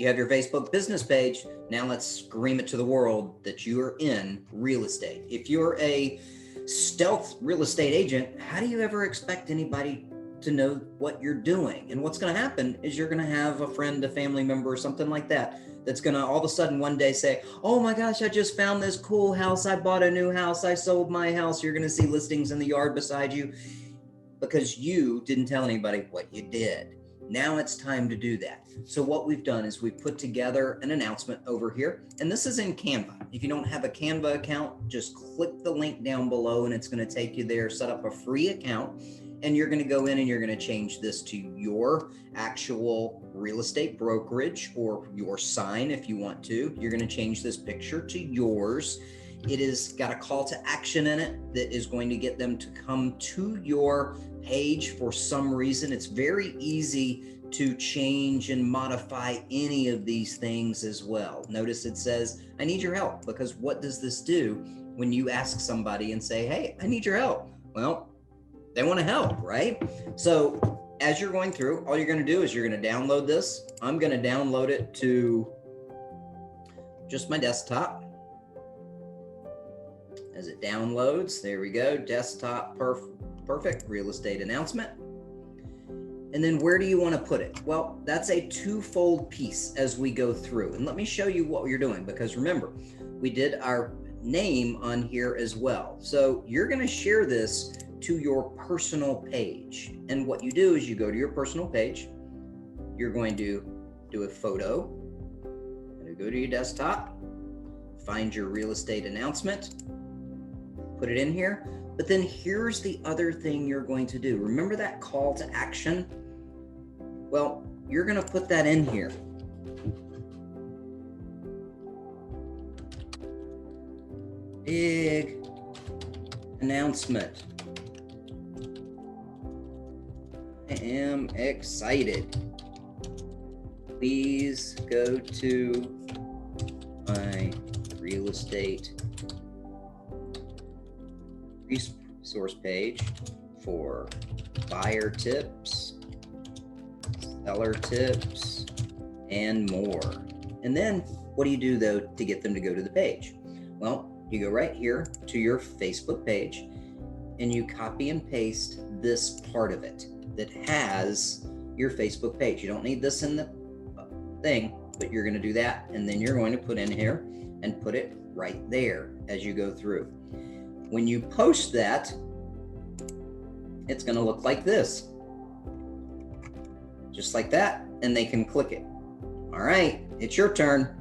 have your Facebook business page. Now let's scream it to the world that you are in real estate. If you're a stealth real estate agent, how do you ever expect anybody to know what you're doing? And what's going to happen is you're going to have a friend, a family member, or something like that, that's going to all of a sudden one day say, oh my gosh, I just found this cool house. I bought a new house. I sold my house. You're going to see listings in the yard beside you because you didn't tell anybody what you did. Now it's time to do that. So what we've done is we've put together an announcement over here, and this is in Canva. If you don't have a Canva account, just click the link down below and it's going to take you there. Set up a free account, and you're going to go in and you're going to change this to your actual real estate brokerage or your sign if you want to. You're going to change this picture to yours. It has got a call to action in it that is going to get them to come to your page for some reason. It's very easy to change and modify any of these things as well. Notice it says, I need your help, because what does this do when you ask somebody and say, hey, I need your help? Well, they want to help, right? So as you're going through, all you're going to do is you're going to download this. I'm going to download it to just my desktop. As it downloads, there we go, desktop, perfect, real estate announcement. And then where do you want to put it? Well, that's a twofold piece as we go through. And let me show you what you're doing, because remember, we did our name on here as well. So you're going to share this to your personal page. And what you do is you go to your personal page, you're going to do a photo, and you go to your desktop, find your real estate announcement, put it in here. But then here's the other thing you're going to do. Remember that call to action? Well, you're going to put that in here. Big announcement. I am excited. Please go to my real estate resource page for buyer tips, seller tips, and more. And then what do you do though to get them to go to the page? Well, you go right here to your Facebook page and you copy and paste this part of it that has your Facebook page. You don't need this in the thing, but you're going to do that. And then you're going to put in here and put it right there as you go through. When you post that, it's going to look like this. Just like that, and they can click it. All right, it's your turn.